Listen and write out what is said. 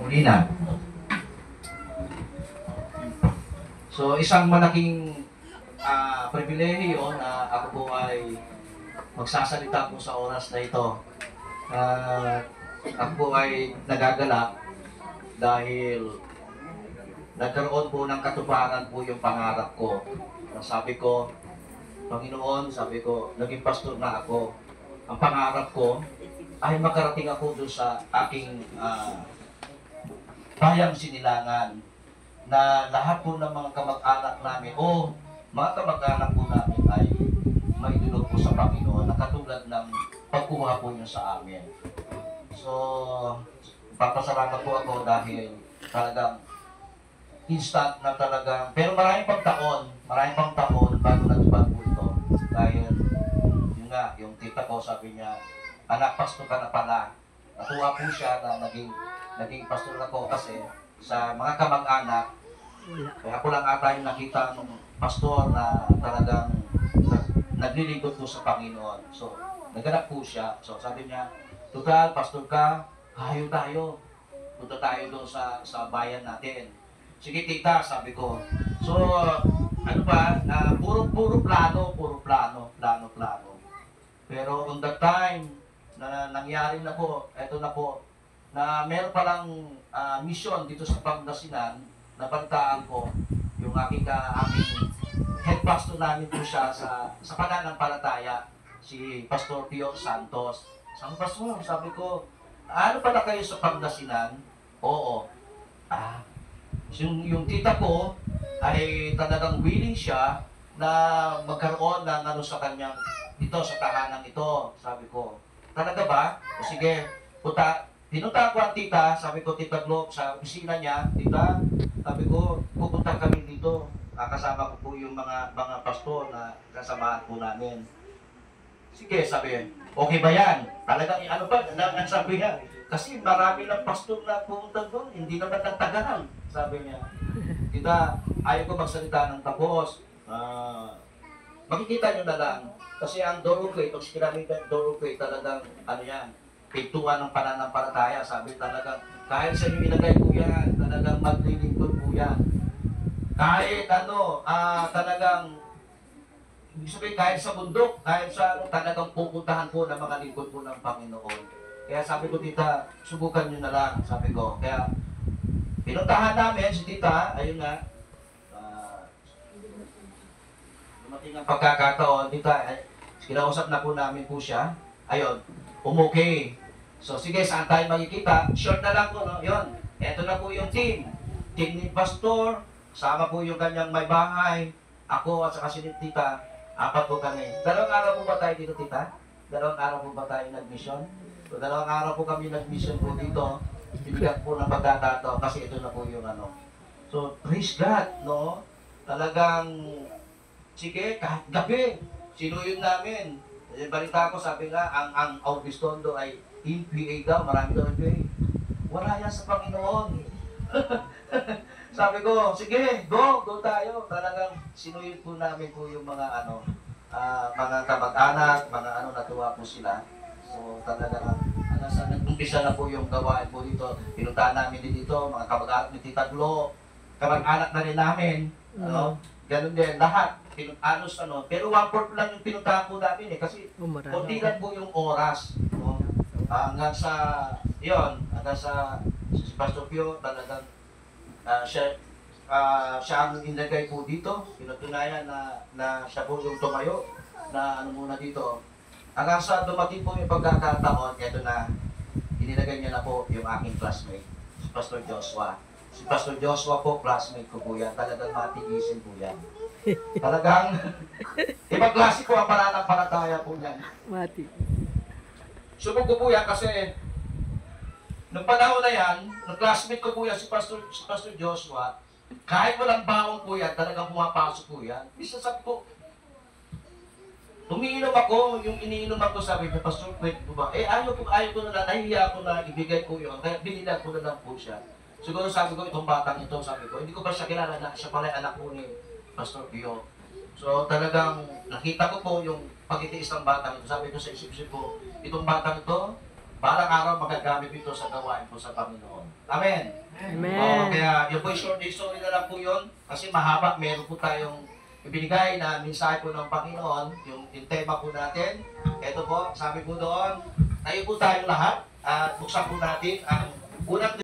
Muli na. So, isang malaking pribilehiyo na ako po ay magsasalita po sa oras na ito. Ako po ay nagagalak dahil nagkaroon po ng katuparan po yung pangarap ko. Sabi ko, Panginoon, sabi ko, naging pastor na ako. Ang pangarap ko ay makarating ako doon sa aking bayang Sinilangan na lahat po ng mga kamag-anak namin o mga kamag-anak po namin ay maidulog po sa Panginoon na katulad ng pagkuha po niyo sa amin. So, papasalamat po ako dahil talagang instant na talagang, pero maraming pang taon bago natupad po ito. Dahil, yun nga, yung tita ko sabi niya, anak, pastor ka na pala. Natuwa po siya na naging pastor ako kasi sa mga kamag-anak, kaya ako lang ata yung nakita ng pastor na talagang naglilingkod po sa Panginoon. So, naganap po siya. So, sabi niya, total, pastor ka, hayo tayo. Punta tayo doon sa bayan natin. Sige tita, sabi ko. So, ano ba, puro plano. Pero on that time, na nangyari na po, eto na po, na meron palang mission dito sa Pangasinan, nabalitaan ko, yung aming head pastor namin po siya sa pananampalataya, si Pastor Pio Santos. Sabi, Pastor, sabi ko, ano pala kayo sa Pangasinan? Oo. Yung tita ko ay talagang willing siya na magkaroon ng ano sa kanyang dito sa tahanan ito. Sabi ko, talaga ba? O sige, pinunta ko ang tita, sabi ko, Tita Globe, sa opisina niya, tita, sabi ko, pupunta kami dito. Kasama ko po yung mga pastor na kasamahan po namin. Sige, sabi, okay ba yan? Talagang, ano ba, ang sabi niya, kasi marami ng pastor na pumunta doon, hindi naman nagtagalan, sabi niya. Tita, ayaw ko magsalita ng tapos. Makikita nyo na lang. Kasi ang Dorocay, itong Skiramitan Dorocay, talagang, ano yan, pintuan ng pananampalataya. Sabi talagang, kahit sa inyo ilagay po yan, talagang maglilingkod po yan. Kahit talagang, ibig sabihin, kahit sa bundok, kahit sa talagang pupuntahan po ng mga lingkod po ng Panginoon. Kaya sabi ko, tita, subukan nyo na lang, sabi ko. Kaya, pinuntahan namin si tita, ayun nga, dumating ang pagkakataon, tita, kinausap na po namin po siya, ayun, umukay. So, sige, saan tayo makikita? Short na lang po, no? Yun, eto na po yung team ni Pastor, kasama po yung kanyang may bahay, ako at saka si tita, apat po kami. Dalawang araw po ba tayo dito, tita? Dalawang araw po ba tayo nag-mission? So, dalawang araw po kami nag-mission po dito. Binigyan po ng pagkakataon kasi ito na po yung ano. So, praise God, no? Talagang, sige, kahit gabi, sinuyod namin. Balita ko, sabi nga, ang Augustondo ay MPA daw, marami daw MPA. Wala yan sa Panginoon. Sabi ko, sige, go tayo. Talagang sinuyod po namin po yung mga mga kamag-anak, mga natuwa po sila. So talagang nag-umpisa na po yung gawain po dito. Pinuntahan namin din dito, mga kamag-anak ni Tita Glo, kamag-anak na rin namin. Ganun din, lahat. Pero 1/4 lang yung pinuntahan po namin kasi konti lang po yung oras. No? Hanggang sa si Pastor Pio, talagang siya ang inilagay po dito. Pinatunayan na siya po yung tumayo na muna dito. Hanggang sa dumating po yung pagkakataon, eto na, inilagay niya na po yung aking classmate, si Pastor Joshua. Si Pastor Joshua po, classmate ko po yan. Talagang matigisin po yan. Talagang, ibang klase po ang pananampalataya po yan. Mati. Subok ko po yan kasi, nung panahon na yan, nung classmate ko po yan, si Pastor Joshua, kahit walang baon po yan, talagang pumapasok po yan. Bisa sabi ko, umiinom ako, yung iniinom ako, sabi niya, Pastor, pwede po ba? Ayaw ko na, nahihiya ko na ibigay ko yun, kaya binilan ko na lang po siya. Siguro sabi ko, itong batang ito, sabi ko, hindi ko pa siya kilala na siya pala anak ko ni Pastor Pio. So talagang nakita ko po yung pag-itiis ng batang ito. Sabi ko sa isip-isip ko, itong batang ito, Balang araw magagamit ito sa gawain po sa Panginoon. Amen. Amen. Kaya yung po short story na lang po yun. Kasi mahaba, meron po tayong ibinigay na mensahe po ng Panginoon. Yung tema po natin. Ito po, sabi po doon, tayo po tayong lahat at buksan po natin ang unang